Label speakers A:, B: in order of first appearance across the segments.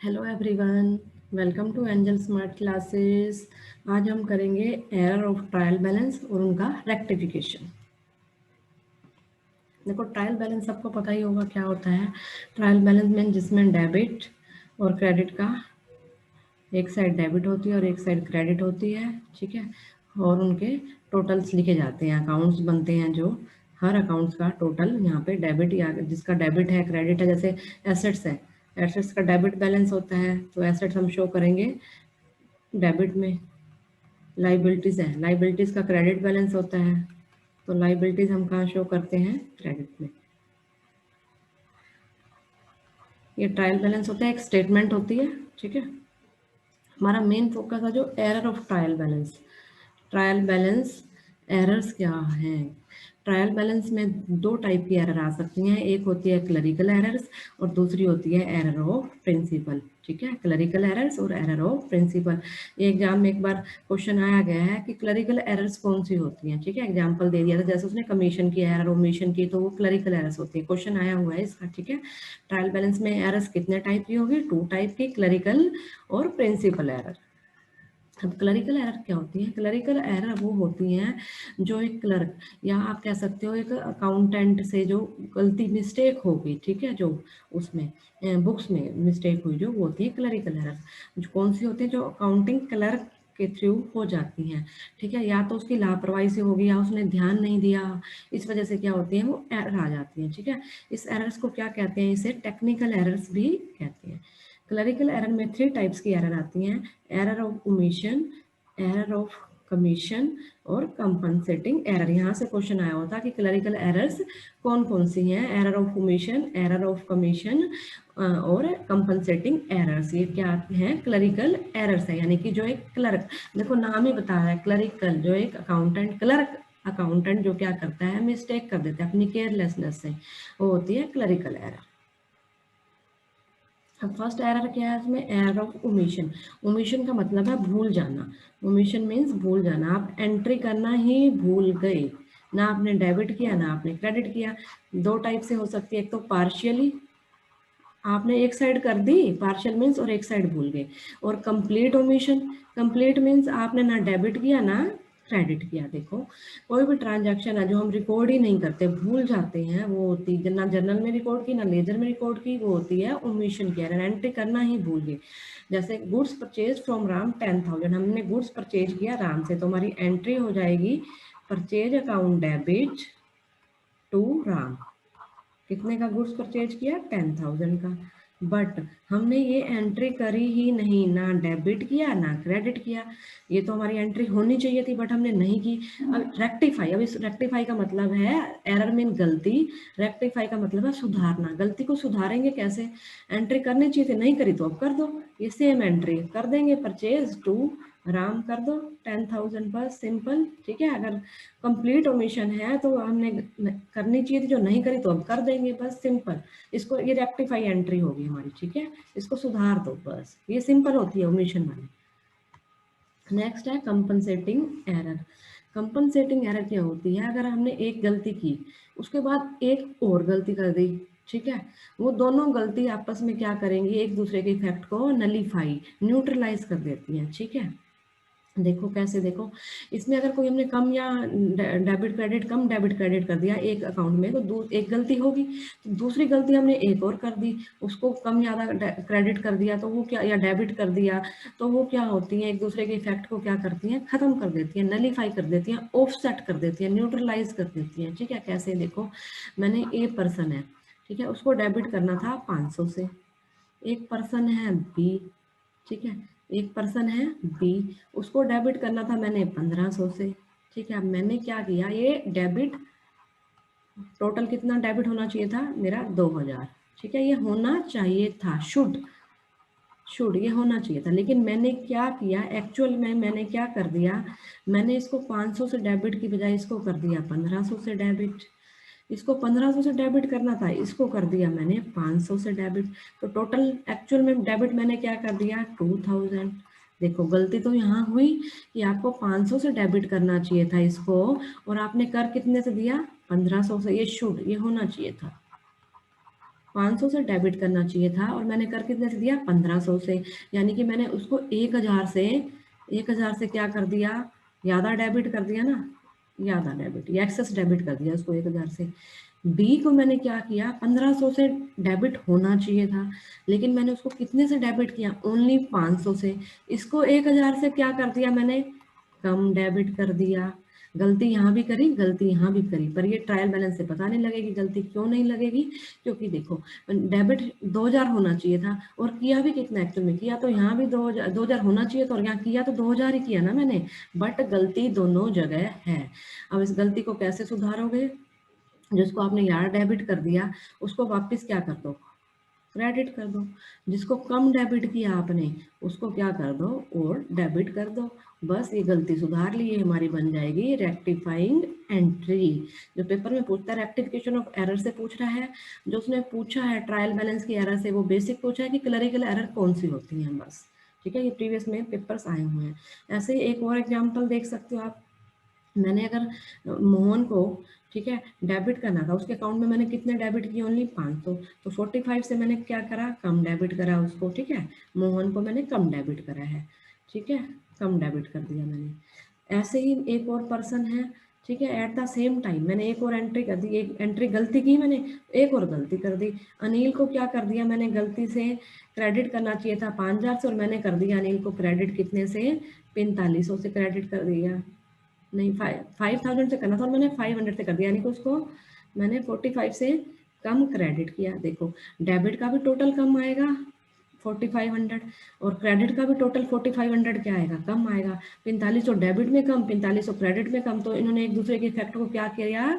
A: Hello everyone, welcome to Angel Smart Classes. आज हम करेंगे एरर ऑफ ट्रायल बैलेंस और उनका रेक्टिफिकेशन। देखो, ट्रायल बैलेंस सबको पता ही होगा क्या होता है। ट्रायल बैलेंस में जिसमें डेबिट और क्रेडिट का एक साइड डेबिट होती है और एक साइड क्रेडिट होती है, ठीक है। और उनके टोटल्स लिखे जाते हैं, अकाउंट्स बनते हैं जो हर अकाउंट्स का टोटल यहाँ पे डेबिट या जिसका डेबिट है क्रेडिट है। जैसे एसेट्स है, एसेट्स का डेबिट बैलेंस होता है तो एसेट्स हम शो करेंगे डेबिट में। लाइबिलिटीज है, लाइबिलिटीज का क्रेडिट बैलेंस होता है तो लाइबिलिटीज हम कहाँ शो करते हैं, क्रेडिट में। ये ट्रायल बैलेंस होता है, एक स्टेटमेंट होती है, ठीक है। हमारा मेन फोकस है जो error of trial balance. Trial balance errors क्या हैं। ट्रायल बैलेंस में दो टाइप की एरर आ सकती हैं, एक होती है क्लरिकल एरर्स और दूसरी होती है एरर ऑफ प्रिंसिपल, ठीक है। क्लरिकल एरर्स और एरर ऑफ प्रिंसिपल। ये एग्जाम में एक बार क्वेश्चन आया गया है कि क्लरिकल एरर्स कौन सी होती हैं, ठीक है। एग्जाम्पल दे दिया था, जैसे उसने कमीशन की एरर ओमिशन की तो वो क्लरिकल एरर्स होती है। क्वेश्चन आया हुआ है इसका, ठीक है। ट्रायल बैलेंस में एरर्स कितने टाइप की होगी, 2 टाइप की, क्लरिकल और प्रिंसिपल एरर। अब क्लरिकल एरर क्या होती है। क्लरिकल एरर वो होती हैं जो एक क्लर्क या आप कह सकते हो एक अकाउंटेंट से जो गलती मिस्टेक होगी, ठीक है, जो उसमें बुक्स में मिस्टेक हुई जो वो होती है क्लरिकल एरर। जो कौन सी होती है, जो अकाउंटिंग क्लर्क के थ्रू हो जाती हैं, ठीक है। या तो उसकी लापरवाही से होगी या उसने ध्यान नहीं दिया, इस वजह से क्या होती है, वो एरर आ जाती है, ठीक है। इस एरर्स को क्या कहते हैं, इसे टेक्निकल एरर्स भी कहते हैं। क्लरिकल एरर में 3 टाइप्स की एरर आती हैं, error of omission, error of commission और कंपनसेटिंग एरर। यहाँ से क्वेश्चन आया होता कि क्लरिकल एरर्स कौन कौन सी हैं, error of omission, error of commission और कंपनसेटिंग एरर्स। ये क्या हैं, क्लरिकल एरर्स है। यानी कि जो एक क्लर्क, देखो नाम ही बता रहा है क्लरिकल, जो एक अकाउंटेंट क्लर्क अकाउंटेंट जो क्या करता है, मिस्टेक कर देता है अपनी केयरलेसनेस से, वो होती है क्लरिकल एरर। अब फर्स्ट एरर क्या है इसमें, एरर ऑफ ओमिशन। ओमिशन का मतलब है भूल जाना। ओमिशन मीन्स भूल जाना, आप एंट्री करना ही भूल गए, ना आपने डेबिट किया ना आपने क्रेडिट किया। दो टाइप से हो सकती है, एक तो पार्शियली, आपने एक साइड कर दी पार्शियल मीन्स और एक साइड भूल गए, और कंप्लीट ओमिशन। कंप्लीट मीन्स आपने ना डेबिट किया ना क्रेडिट किया। देखो, कोई भी ट्रांजैक्शन है जो हम रिकॉर्ड ही नहीं करते, भूल जाते हैं, वो होती है ना जर्नल में रिकॉर्ड की ना लेजर में रिकॉर्ड की, वो होती है ओमिशन की एरर, एंट्री करना ही भूल गए। जैसे गुड्स परचेज फ्रॉम राम 10,000, हमने गुड्स परचेज किया राम से तो हमारी एंट्री हो जाएगी purchase account debit to Ram. कितने का गुड्स परचेज किया, 10,000 का। बट हमने ये एंट्री करी ही नहीं, ना डेबिट किया ना क्रेडिट किया। ये तो हमारी एंट्री होनी चाहिए थी बट हमने नहीं की। अब रेक्टिफाई, अब इस रेक्टिफाई का मतलब है, एरर मीन गलती, रेक्टिफाई का मतलब है सुधारना। गलती को सुधारेंगे कैसे, एंट्री करनी चाहिए थी नहीं करी तो अब कर दो, ये सेम एंट्री कर देंगे, परचेज टू राम कर दो 10,000, बस सिंपल, ठीक है। अगर कंप्लीट ओमिशन है तो हमने करनी चाहिए थी जो नहीं करी तो अब कर देंगे, बस सिंपल। इसको ये रेक्टिफाई एंट्री होगी हमारी, ठीक है, इसको सुधार दो, बस ये सिंपल होती है ओमिशन वाली। नेक्स्ट है कंपनसेटिंग एरर। कंपनसेटिंग एरर क्या होती है, अगर हमने एक गलती की उसके बाद एक और गलती कर दी, ठीक है, वो दोनों गलती आपस में क्या करेंगी, एक दूसरे के इफेक्ट को नलीफाई न्यूट्रलाइज कर देती हैं, ठीक है। देखो कैसे, देखो इसमें अगर कोई हमने कम या डेबिट क्रेडिट, कम डेबिट क्रेडिट कर दिया एक अकाउंट में तो एक गलती होगी, तो दूसरी गलती हमने एक और कर दी, उसको कम ज़्यादा क्रेडिट कर दिया तो वो क्या, या डेबिट कर दिया तो वो क्या होती है, एक दूसरे के इफेक्ट को क्या करती हैं, खत्म कर देती हैं, नलीफाई कर देती हैं, ऑफसेट कर देती हैं, न्यूट्रलाइज कर देती हैं, ठीक है। कैसे, देखो मैंने ए पर्सन है, ठीक है, उसको डेबिट करना था 500 से। एक पर्सन है बी, ठीक है, एक पर्सन है बी, उसको डेबिट करना था मैंने 1500 से, ठीक है। अब मैंने क्या किया, ये डेबिट टोटल कितना डेबिट होना चाहिए था मेरा 2000, ठीक है, ये होना चाहिए था, शुड ये होना चाहिए था, लेकिन मैंने क्या किया एक्चुअल में, मैंने क्या कर दिया, मैंने इसको 500 से डेबिट की बजाय इसको कर दिया 1500 से डेबिट। इसको 1500 से डेबिट करना था, इसको कर दिया मैंने 500 से डेबिट, तो टोटल एक्चुअल में डेबिट मैंने क्या कर दिया 2000। देखो गलती तो यहाँ हुई कि आपको 500 से डेबिट करना चाहिए था इसको, और आपने कर कितने से दिया 1500 से, ये शुड ये होना चाहिए था। 500 से डेबिट करना चाहिए था और मैंने कर कितने से दिया, 1500 से, यानी कि मैंने उसको 1000 से क्या कर दिया, ज़्यादा डेबिट कर दिया ना, ज़्यादा डेबिट या एक्सेस डेबिट कर दिया उसको 1000 से। बी को मैंने क्या किया, 1500 से डेबिट होना चाहिए था, लेकिन मैंने उसको कितने से डेबिट किया, ओनली 500 से। इसको 1000 से क्या कर दिया मैंने, कम डेबिट कर दिया। गलती यहाँ भी करी, गलती यहाँ भी करी, पर ये ट्रायल बैलेंस से पता नहीं लगेगी गलती क्यों नहीं लगेगी, क्योंकि देखो डेबिट 2000 होना चाहिए था और किया भी कितना एक्चुअल में, किया तो यहाँ भी 2000 होना चाहिए था और यहाँ किया तो 2000 ही किया ना मैंने, बट गलती दोनों जगह है। अब इस गलती को कैसे सुधारोगे, जिसको आपने यहाँ डेबिट कर दिया उसको वापस क्या कर दो, क्रेडिट कर दो। जिसको कम डेबिट किया आपने उसको क्या कर दो, और डेबिट कर दो। बस ये गलती सुधार ली, हमारी बन जाएगी रेक्टिफाइंग एंट्री। जो पेपर में पूछता है रेक्टिफिकेशन ऑफ एरर से पूछ रहा है, जो उसने पूछा है ट्रायल बैलेंस की एरर से वो बेसिक पूछा है कि क्लरिकल एरर कौन सी होती है बस, ठीक है। ये प्रीवियस में पेपर्स आए हुए हैं। ऐसे ही एक और एग्जाम्पल देख सकते हो आप, मैंने अगर मोहन को, ठीक है, डेबिट करना था, उसके अकाउंट में मैंने कितने डेबिट किए, ओनली 500, तो 45 से मैंने क्या करा, कम डेबिट करा उसको, ठीक है, मोहन को मैंने कम डेबिट करा है, ठीक है, कम डेबिट कर दिया मैंने। ऐसे ही एक और पर्सन है, ठीक है, एट द सेम टाइम मैंने एक और एंट्री कर दी, एक एंट्री गलती की मैंने, एक और गलती कर दी। अनिल को क्या कर दिया मैंने, गलती से क्रेडिट करना चाहिए था 5000 से और मैंने कर दिया अनिल को क्रेडिट कितने से, 4500 से क्रेडिट कर दिया, नहीं 5000 से करना था और मैंने 500 से कर दिया, यानी कि उसको मैंने 45 से कम क्रेडिट किया। देखो डेबिट का भी टोटल कम आएगा 4500 और क्रेडिट का भी टोटल 4500 क्या आएगा, कम आएगा। 4500 डेबिट में कम, 4500 क्रेडिट में कम, तो इन्होंने एक दूसरे के इफेक्ट को क्या किया,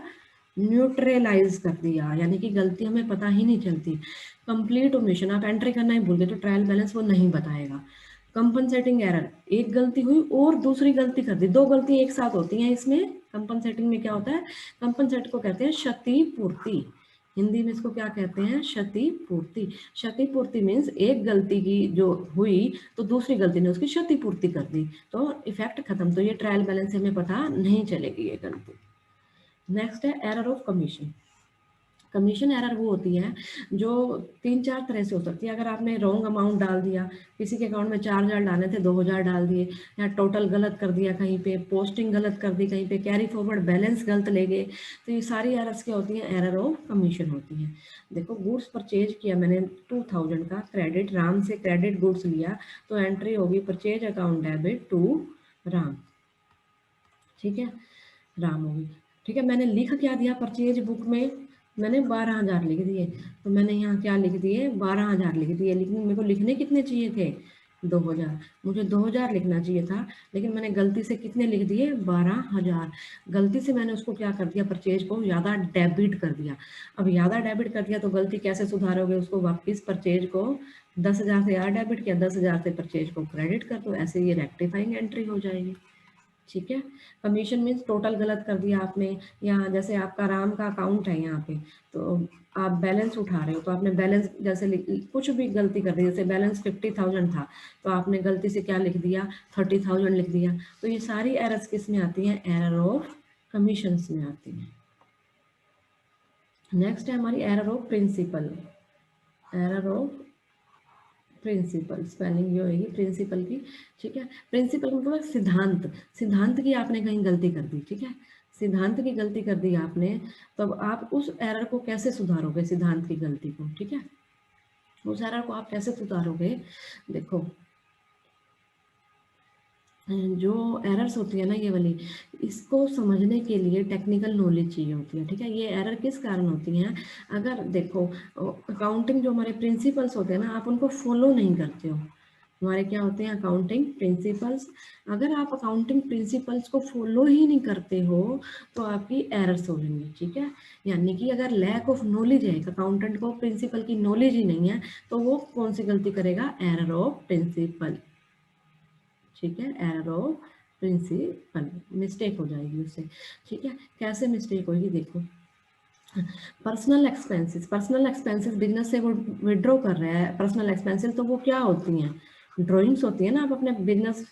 A: न्यूट्रलाइज कर दिया, यानी कि गलती हमें पता ही नहीं चलती। कंप्लीट ओमिशन, आप एंट्री करना ही भूल गए तो ट्रायल बैलेंस वो नहीं बताएगा। कंपनसेटिंग एरर, एक गलती हुई और दूसरी गलती कर दी, दो गलती एक साथ होती हैं इसमें। कंपनसेटिंग में क्या होता है, कंपनसेट को कहते हैं क्षतिपूर्ति, हिंदी में इसको क्या कहते हैं, क्षतिपूर्ति। क्षतिपूर्ति मीन्स एक गलती की जो हुई तो दूसरी गलती ने उसकी क्षतिपूर्ति कर दी, तो इफेक्ट खत्म। तो ये ट्रायल बैलेंस से हमें पता नहीं चलेगी ये गलती। नेक्स्ट है error of commission. Commission error वो होती है जो 3-4 तरह से हो सकती है। अगर आपने रॉन्ग अमाउंट डाल दिया, किसी के अकाउंट में 4000 डालने थे 2000 डाल दिए, या टोटल गलत कर दिया, कहीं पे पोस्टिंग गलत कर दी, कहीं पे कैरी फॉरवर्ड बैलेंस गलत ले गए, तो ये सारी एरर्स क्या होती हैं, एरर ऑफ कमीशन होती है। देखो गुड्स परचेज किया मैंने 2000 का, क्रेडिट राम से क्रेडिट गुड्स लिया, तो एंट्री होगी purchase account debit to Ram, ठीक है, राम होगी, ठीक है। मैंने लिख क्या दिया परचेज बुक में, मैंने 12000 लिख दिए, तो मैंने यहाँ क्या लिख दिए, 12000 लिख दिए, लेकिन मेरे को लिखने कितने चाहिए थे, 2000, मुझे 2000 लिखना चाहिए था, लेकिन मैंने गलती से कितने लिख दिए, 12000। गलती से मैंने उसको क्या कर दिया, परचेज को ज़्यादा डेबिट कर दिया। अब ज़्यादा डेबिट कर दिया तो गलती कैसे सुधारोगे उसको, वापस परचेज को 10000 से ज़्यादा डेबिट किया, 10000 से परचेज को क्रेडिट कर दो, ऐसे ये रेक्टिफाइंग एंट्री हो जाएगी, ठीक है। कमीशन मीन्स टोटल गलत कर दिया आपने, या जैसे आपका राम का अकाउंट है यहाँ पे, तो आप बैलेंस उठा रहे हो तो आपने बैलेंस जैसे कुछ भी गलती कर दी, जैसे बैलेंस 50,000 था तो आपने गलती से क्या लिख दिया, 30,000 लिख दिया, तो ये सारी एरर्स किस में आती हैं, एरर ऑफ कमीशंस में आती हैं। नेक्स्ट है हमारी error of principle. Error of principle, spelling ये होगी प्रिंसिपल की, ठीक है। प्रिंसिपल मतलब सिद्धांत, सिद्धांत की आपने कहीं गलती कर दी, ठीक है, सिद्धांत की गलती कर दी आपने, तब आप उस एरर को कैसे सुधारोगे, सिद्धांत की गलती को, ठीक है, उस एरर को आप कैसे सुधारोगे। देखो जो एरर्स होती है ना ये वाली, इसको समझने के लिए टेक्निकल नॉलेज चाहिए होती है, ठीक है। ये एरर किस कारण होती हैं, अगर देखो अकाउंटिंग जो हमारे प्रिंसिपल्स होते हैं ना, आप उनको फॉलो नहीं करते हो, हमारे क्या होते हैं अकाउंटिंग प्रिंसिपल्स, अगर आप अकाउंटिंग प्रिंसिपल्स को फॉलो ही नहीं करते हो तो आपकी एरर्स हो जाएंगी, ठीक है। यानी कि अगर लैक ऑफ नॉलेज है, अकाउंटेंट को प्रिंसिपल की नॉलेज ही नहीं है, तो वो कौन सी गलती करेगा, एरर ऑफ प्रिंसिपल, ठीक है, एरर ऑफ प्रिंसिपल, मिस्टेक हो जाएगी उससे, ठीक है। कैसे मिस्टेक होगी, देखो personal expenses, personal expenses business से वो विड्रॉ कर रहा है, पर्सनल एक्सपेंसेस तो वो क्या होती हैं, ड्राइंग्स होती है ना, आप अपने बिजनेस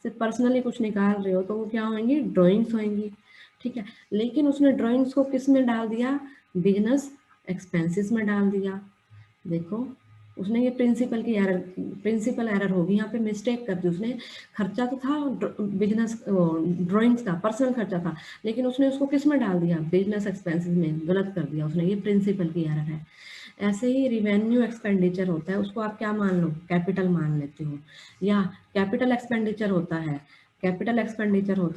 A: से पर्सनली कुछ निकाल रहे हो तो वो क्या होंगी, ड्राइंग्स होंगी, ठीक है। लेकिन उसने ड्राइंग्स को किस में डाल दिया, बिजनेस एक्सपेंसेस में डाल दिया, देखो उसने ये प्रिंसिपल एरर होगी, यहाँ पे मिस्टेक कर दी उसने। खर्चा तो था बिजनेस ड्राइंग्स का, पर्सनल खर्चा था, लेकिन उसने उसको किस में डाल दिया, बिजनेस एक्सपेंसेस में, गलत कर दिया उसने, ये प्रिंसिपल की एरर है। ऐसे ही रिवेन्यू एक्सपेंडिचर होता है, उसको आप क्या मान लो, कैपिटल मान लेते हो, या कैपिटल एक्सपेंडिचर होता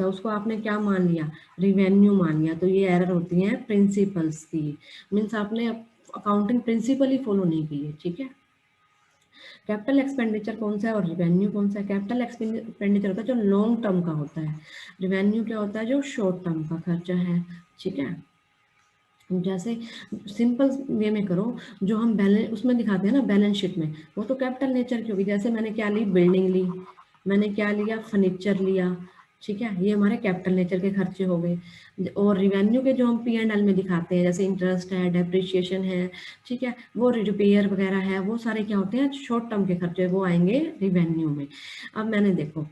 A: है, उसको आपने क्या मान लिया, रिवेन्यू मान लिया, तो ये एरर होती है प्रिंसिपल्स की। मीन्स आपने अकाउंटिंग प्रिंसिपल ही फॉलो नहीं की है, ठीक है। कैपिटल एक्सपेंडिचर कौन सा है और रिवेन्यू कौन सा है? कैपिटल एक्सपेंडिचर होता है जो लॉन्ग टर्म का होता है, रिवेन्यू क्या होता है, जो शॉर्ट टर्म का खर्चा है, ठीक है। जैसे सिंपल वे में करो, जो हम बैलेंस उसमें दिखाते हैं ना बैलेंस शीट में, वो तो कैपिटल नेचर की होगी। जैसे मैंने क्या ली, बिल्डिंग ली, मैंने क्या लिया, फर्नीचर लिया, ठीक है, ये हमारे कैपिटल नेचर के खर्चे हो गए। और रिवेन्यू के जो हम P&L में दिखाते हैं, जैसे इंटरेस्ट है, डेप्रिशिएशन है, ठीक है, वो रिपेयर वगैरह है, वो सारे क्या होते हैं, शॉर्ट टर्म के खर्चे, वो आएंगे रिवेन्यू में। अब मैंने देखो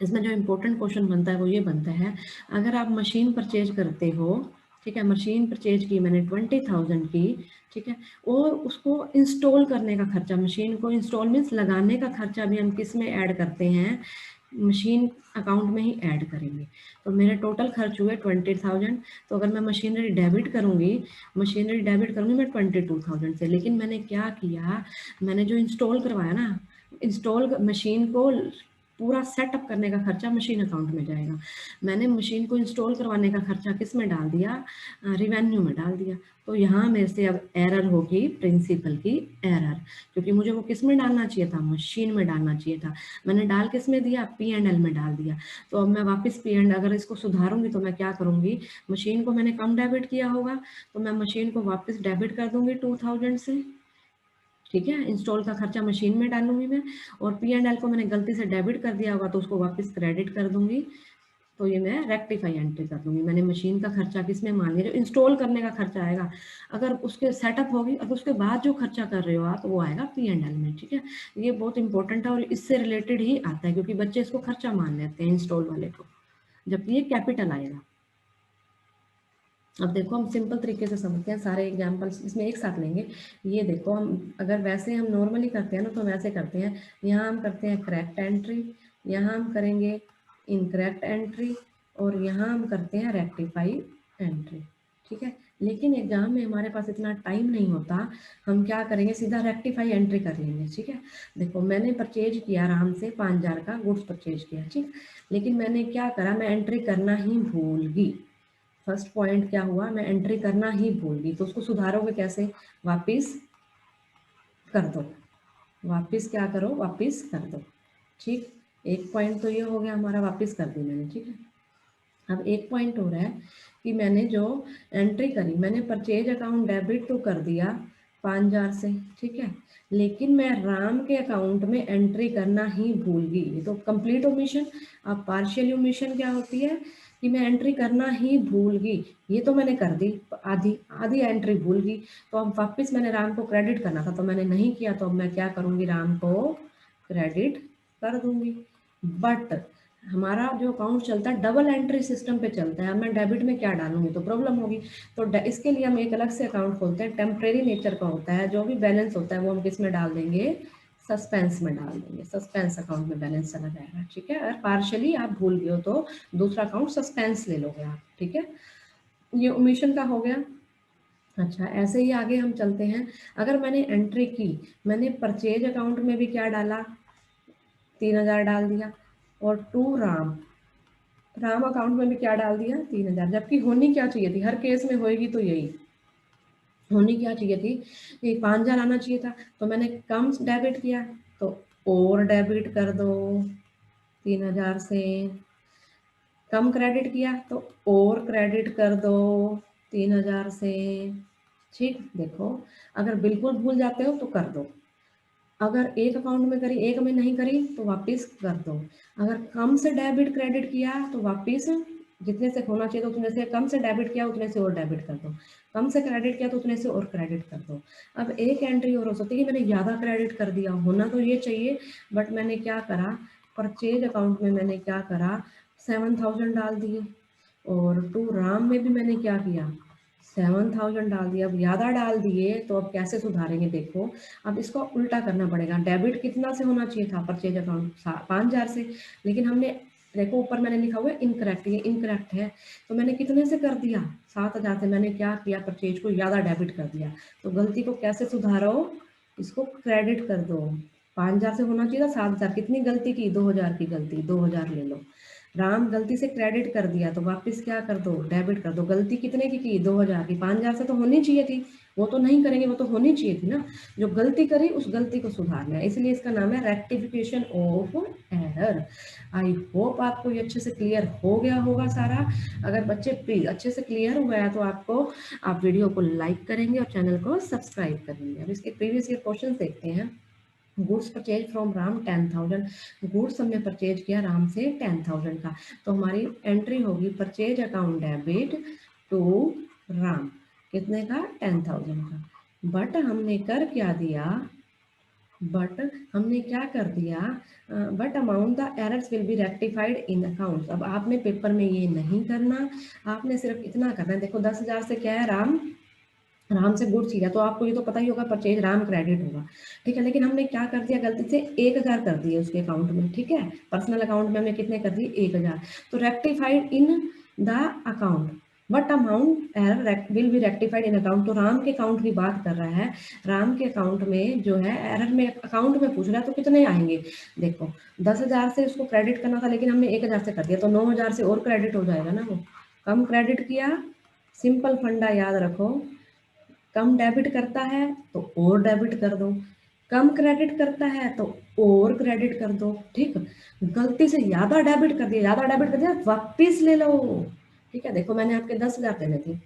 A: इसमें जो इम्पोर्टेंट क्वेश्चन बनता है वो ये बनता है, अगर आप मशीन परचेज करते हो, ठीक है, मशीन परचेज की मैंने 20,000 की, ठीक है, और उसको इंस्टॉल करने का खर्चा, मशीन को इंस्टॉल मीन्स लगाने का खर्चा भी हम किस में ऐड करते हैं, मशीन अकाउंट में ही ऐड करेंगे। तो मेरे टोटल खर्च हुए 20,000, तो अगर मैं मशीनरी डेबिट करूंगी मैं 22,000 से, लेकिन मैंने क्या किया, मैंने जो इंस्टॉल करवाया ना, इंस्टॉल मशीन को पूरा सेटअप करने का खर्चा मशीन अकाउंट में जाएगा, मैंने मशीन को इंस्टॉल करवाने का खर्चा किस में डाल दिया, रिवेन्यू में डाल दिया। तो यहाँ मेरे से अब एरर होगी प्रिंसिपल की एरर, क्योंकि मुझे वो किस में डालना चाहिए था, मशीन में डालना चाहिए था, मैंने डाल किस में दिया, P&L में डाल दिया। तो अब मैं वापस P&L अगर इसको सुधारूंगी तो मैं क्या करूंगी, मशीन को मैंने कम डेबिट किया होगा, तो मैं मशीन को वापस डेबिट कर दूंगी 2,000 से, ठीक है, इंस्टॉल का खर्चा मशीन में डालूंगी मैं, और P&L को मैंने गलती से डेबिट कर दिया होगा तो उसको वापस क्रेडिट कर दूंगी। तो ये मैं रेक्टिफाई एंट्री कर दूंगी, मैंने मशीन का खर्चा किसमें मान लिया, जो इंस्टॉल करने का खर्चा आएगा, अगर उसके सेटअप होगी, अगर उसके बाद जो खर्चा कर रहे हो आप, वो आएगा P&L में, ठीक है। ये बहुत इंपॉर्टेंट है और इससे रिलेटेड ही आता है, क्योंकि बच्चे इसको खर्चा मान लेते हैं इंस्टॉल वाले को, जबकि ये कैपिटल आएगा। अब देखो हम सिंपल तरीके से समझते हैं, सारे एग्जाम्पल्स इसमें एक साथ लेंगे। ये देखो, हम अगर वैसे हम नॉर्मली करते हैं ना, तो वैसे करते हैं, यहाँ हम करते हैं करेक्ट एंट्री, यहाँ हम करेंगे इनकरेक्ट एंट्री, और यहाँ हम करते हैं रेक्टिफाई एंट्री, ठीक है। लेकिन एग्जाम में हमारे पास इतना टाइम नहीं होता, हम क्या करेंगे, सीधा रेक्टिफाई एंट्री कर लेंगे, ठीक है। देखो मैंने परचेज किया आराम से 5,000 का गुड्स परचेज किया, ठीक, लेकिन मैंने क्या करा, मैं एंट्री करना ही भूल गई। फर्स्ट पॉइंट क्या हुआ, मैं एंट्री करना ही भूल गई, तो उसको सुधारोगे कैसे, वापिस कर दो, वापिस क्या करो, वापिस कर दो, ठीक। एक पॉइंट तो ये हो गया हमारा, वापिस कर दी मैंने, ठीक है। अब एक पॉइंट हो रहा है कि मैंने जो एंट्री करी, मैंने परचेज अकाउंट डेबिट तो कर दिया 5,000 से, ठीक है, लेकिन मैं राम के अकाउंट में एंट्री करना ही भूल गई, ये तो कंप्लीट ओमिशन। अब पार्शियल ओमिशन क्या होती है, कि मैं एंट्री करना ही भूल गई, ये तो मैंने कर दी, आधी आधी एंट्री भूल गई, तो अब वापस मैंने राम को क्रेडिट करना था, तो मैंने नहीं किया, तो अब मैं क्या करूँगी, राम को क्रेडिट कर दूंगी। बट हमारा जो अकाउंट चलता है डबल एंट्री सिस्टम पे चलता है, अब मैं डेबिट में क्या डालूंगी तो प्रॉब्लम होगी, तो इसके लिए हम एक अलग से अकाउंट खोलते हैं, टेम्परेरी नेचर का होता है, जो भी बैलेंस होता है वो हम किस में डाल देंगे, सस्पेंस में डाल देंगे, सस्पेंस अकाउंट में बैलेंस चला जाएगा, ठीक है। अगर पार्शियली आप भूल गए हो तो दूसरा अकाउंट सस्पेंस ले लोगे आप, ठीक है। ये ओमिशन का हो गया। अच्छा, ऐसे ही आगे हम चलते हैं, अगर मैंने एंट्री की, मैंने परचेज अकाउंट में भी क्या डाला, 3,000 डाल दिया, और टू राम, राम अकाउंट में भी क्या डाल दिया, 3,000, जबकि होनी क्या चाहिए थी, हर केस में होएगी तो यही होनी क्या चाहिए थी, ये 5,000 आना चाहिए था, तो मैंने कम डेबिट किया, तो और डेबिट कर दो 3,000 से, कम क्रेडिट किया तो और क्रेडिट कर दो 3,000 से, ठीक। देखो अगर बिल्कुल भूल जाते हो तो कर दो, अगर एक अकाउंट में करी, एक में नहीं करी तो वापस कर दो, अगर कम से डेबिट क्रेडिट किया तो वापस जितने से होना चाहिए तो उतने से, कम से डेबिट किया उतने से और डेबिट कर दो, कम से क्रेडिट किया तो उतने से और क्रेडिट कर दो। अब एक एंट्री और हो सकती है कि मैंने ज़्यादा क्रेडिट कर दिया, होना तो ये चाहिए, बट मैंने क्या करा, परचेज अकाउंट में मैंने क्या करा, 7,000 डाल दिए, और टू राम में भी मैंने क्या किया, 7,000 डाल दिया, अब ज़्यादा डाल दिए तो अब कैसे सुधारेंगे देखो। अब इसको उल्टा करना पड़ेगा, डेबिट कितना से होना चाहिए था परचेज अकाउंट 5,000 से, लेकिन हमने देखो ऊपर मैंने लिखा हुआ है इनकरेक्ट, ये इनकरेक्ट है, तो मैंने कितने से कर दिया 7,000 से, मैंने क्या किया परचेज को ज़्यादा डेबिट कर दिया। तो गलती को कैसे सुधारो, इसको क्रेडिट कर दो, 5,000 से होना चाहिए था 7,000, कितनी गलती की 2,000 की गलती, 2,000 ले लो। राम गलती से क्रेडिट कर दिया तो वापस क्या कर दो, डेबिट कर दो। गलती कितने की 2,000 की, 5,000 से तो होनी चाहिए थी, वो तो नहीं करेंगे, वो तो होनी चाहिए थी ना। जो गलती करी उस गलती को सुधारना है, इसलिए इसका नाम है rectification of error. I hope आपको ये अच्छे से क्लियर हो गया होगा सारा। अगर बच्चे प्लीज अच्छे से क्लियर हुआ है तो आपको, आप वीडियो को लाइक करेंगे और चैनल को सब्सक्राइब करेंगे। अब इसके प्रीवियस ईयर क्वेश्चन देखते हैं। Goods purchase from Ram 10,000, goods हमने परचेज किया राम से 10,000 का, तो हमारी एंट्री होगी purchase account debit to Ram, कितने का 10,000 का। बट हमने कर क्या दिया, बट हमने क्या कर दिया, but amount the errors will be rectified in accounts. अब आपने पेपर में ये नहीं करना, आपने सिर्फ इतना करना है। देखो 10,000 से क्या है, राम से गुड्स लिया तो आपको ये तो पता ही होगा परचेज राम क्रेडिट होगा, ठीक है। लेकिन हमने क्या कर दिया, गलती से 1,000 कर दिए उसके अकाउंट में, ठीक है, पर्सनल अकाउंट में हमने कितने कर दिए 1,000, तो rectified in the account, but amount error will be rectified in account. तो राम के अकाउंट की बात कर रहा है, राम के अकाउंट में जो है एरर में अकाउंट में पूछ रहा है, तो कितने आएंगे देखो, 10,000 से उसको क्रेडिट करना था लेकिन हमने 1,000 से कर दिया, तो 9,000 से और क्रेडिट हो जाएगा ना, वो कम क्रेडिट किया। सिंपल फंडा याद रखो, कम डेबिट करता है तो और डेबिट कर दो, कम क्रेडिट करता है तो और क्रेडिट कर दो, ठीक। गलती से ज्यादा डेबिट कर दिया, वापिस ले लो, ठीक है। देखो मैंने आपके 10,000 देने थे,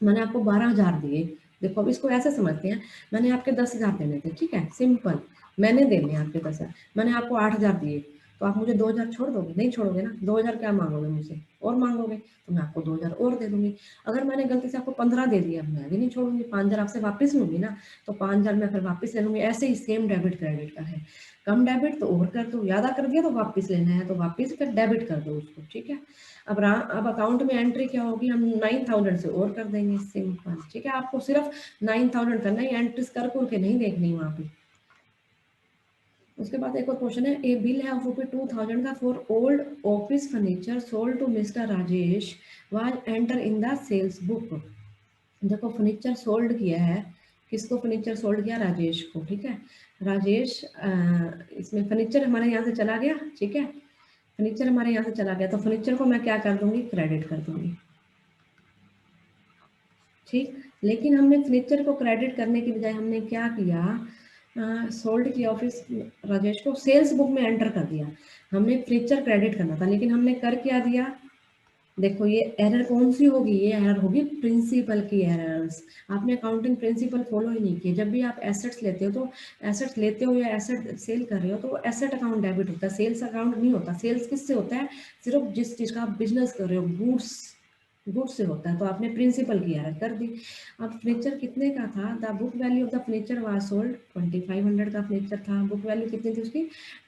A: मैंने आपको 12,000 दिए। देखो अब इसको ऐसे समझते हैं, मैंने आपके 10,000 देने थे, ठीक है, सिंपल, मैंने देने आपके 10,000, मैंने आपको 8,000 दिए, तो आप मुझे 2,000 छोड़ दोगे, नहीं छोड़ोगे ना, 2,000 क्या मांगोगे मुझसे, और मांगोगे, तो मैं आपको 2,000 और दे दूंगी। अगर मैंने गलती से आपको 15 दे दिया, मैं भी नहीं छोड़ूंगी, 5,000 आपसे वापस लूंगी ना, तो 5,000 मैं फिर वापस ले लूंगी। ऐसे ही सेम डेबिट क्रेडिट का है, कम डेबिट तो और कर दो, ज्यादा कर दिया तो वापस लेना है तो वापस फिर डेबिट कर दो उसको, ठीक है। अब अकाउंट में एंट्री क्या होगी, हम 9,000 से और कर देंगे, सिंपल, ठीक है। आपको सिर्फ 9,000 करना है, एंट्रीज कर के नहीं देखनी वहां पे। उसके बाद एक और क्वेश्चन है, ए बिल है ऑफ ₹2,000 का for old office furniture sold to mister Rajesh was enter in the sales book. देखो फर्नीचर सोल्ड किया है, किसको फर्नीचर सोल्ड किया, राजेश को, ठीक है। राजेश इसमें फर्नीचर हमारे यहाँ से चला गया, ठीक है, फर्नीचर हमारे यहाँ से चला गया, तो फर्नीचर को मैं क्या कर दूंगी, क्रेडिट कर दूंगी, ठीक। लेकिन हमने फर्नीचर को क्रेडिट करने की बजाय हमने क्या किया, सोल्ड की ऑफिस राजेश को सेल्स बुक में एंटर कर दिया। हमने फर्नीचर क्रेडिट करना था लेकिन हमने कर क्या दिया, देखो ये एरर कौन सी होगी, ये एरर होगी प्रिंसिपल की एरर्स। आपने अकाउंटिंग प्रिंसिपल फॉलो ही नहीं किए। जब भी आप एसेट्स लेते हो तो एसेट्स लेते हो या एसेट सेल कर रहे हो तो एसेट अकाउंट डेबिट होता है, सेल्स अकाउंट नहीं होता। सेल्स किससे होता है, सिर्फ जिस चीज का आप बिजनेस कर रहे हो, गुड्स, गुड्स से होता है, तो आपने प्रिंसिपल की एरर कर दी। अब फर्नीचर कितने का था, the book value of the furniture was sold 2,500 का फर्नीचर था, बुक वैल्यू कितनी थी उसकी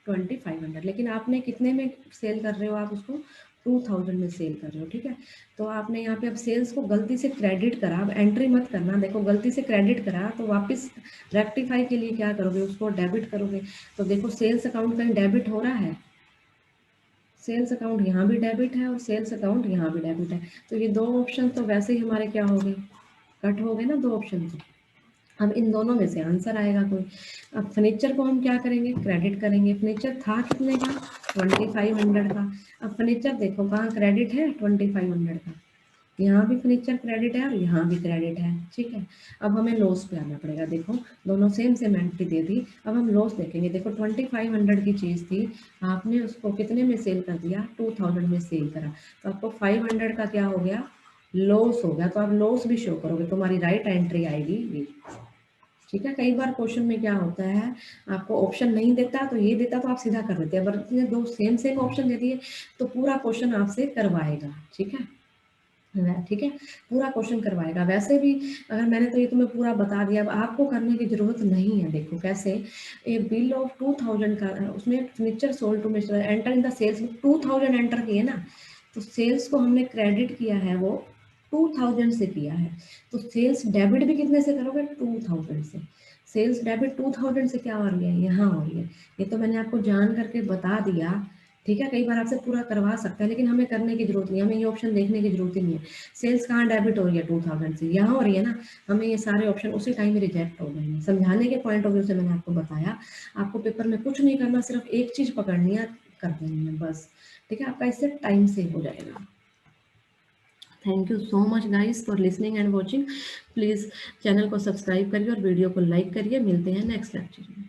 A: 2,500, लेकिन आपने कितने में सेल कर रहे हो, आप उसको 2,000 में सेल कर रहे हो, ठीक है। तो आपने यहाँ पे अब सेल्स को गलती से क्रेडिट करा, अब एंट्री मत करना, देखो गलती से क्रेडिट करा तो वापस रेक्टिफाई के लिए क्या करोगे, उसको डेबिट करोगे। तो देखो सेल्स अकाउंट कहीं डेबिट हो रहा है, सेल्स अकाउंट यहाँ भी डेबिट है और सेल्स अकाउंट यहाँ भी डेबिट है, तो ये दो ऑप्शन तो वैसे ही हमारे क्या हो गए, कट हो गए ना दो ऑप्शन तो। अब इन दोनों में से आंसर आएगा कोई। अब फर्नीचर को हम क्या करेंगे, क्रेडिट करेंगे। फर्नीचर था कितने का, 2,500 का। अब फर्नीचर देखो कहाँ क्रेडिट है, 2,500 का, यहाँ भी फर्नीचर क्रेडिट है और यहाँ भी क्रेडिट है, ठीक है। अब हमें लॉस पे आना पड़ेगा, देखो दोनों सेम सेम एंट्री दे दी, अब हम लॉस देखेंगे। देखो 2,500 की चीज़ थी, आपने उसको कितने में सेल कर दिया, 2,000 में सेल करा, तो आपको 500 का क्या हो गया, लॉस हो गया। तो आप लॉस भी शो करोगे, तुम्हारी राइट एंट्री आएगी ये, ठीक है। कई बार क्वेश्चन में क्या होता है, आपको ऑप्शन नहीं देता तो ये देता तो आप सीधा कर देते हैं, पर दो सेम सेम ऑप्शन दे दिए तो पूरा क्वेश्चन आपसे करवाएगा, ठीक है, ठीक है, पूरा क्वेश्चन करवाएगा। वैसे भी अगर मैंने तो ये तुम्हें पूरा बता दिया, अब आपको करने की जरूरत नहीं है। देखो कैसे, ए बिल ऑफ 2,000 का, उसमें furniture sold to mister enter in the sales, 2,000 enter किए ना, तो सेल्स को हमने क्रेडिट किया है वो 2000 से किया है, तो सेल्स डेबिट भी कितने से करोगे? 2000 से। सेल्स डेबिट 2000 से क्या हो रही है? यहाँ हो रही है। ये तो मैंने आपको जान करके बता दिया, ठीक है। कई बार आपसे पूरा करवा सकता है, लेकिन हमें करने की जरूरत नहीं, हमें ये ऑप्शन देखने की जरूरत ही नहीं है। सेल्स कहाँ डेबिट हो रही है? 2000 से, यहाँ हो रही है ना। हमें ये सारे ऑप्शन उसी टाइम रिजेक्ट हो गए हैं। समझाने के पॉइंट ऑफ व्यू से मैंने आपको बताया, आपको पेपर में कुछ नहीं करना, सिर्फ एक चीज पकड़नी है, कर देनी है बस, ठीक है। आपका इससे टाइम सेव हो जाएगा। Thank you so much guys for listening and watching. Please channel को सब्सक्राइब करिए और वीडियो को लाइक करिए। मिलते हैं नेक्स्ट लेक्चर में।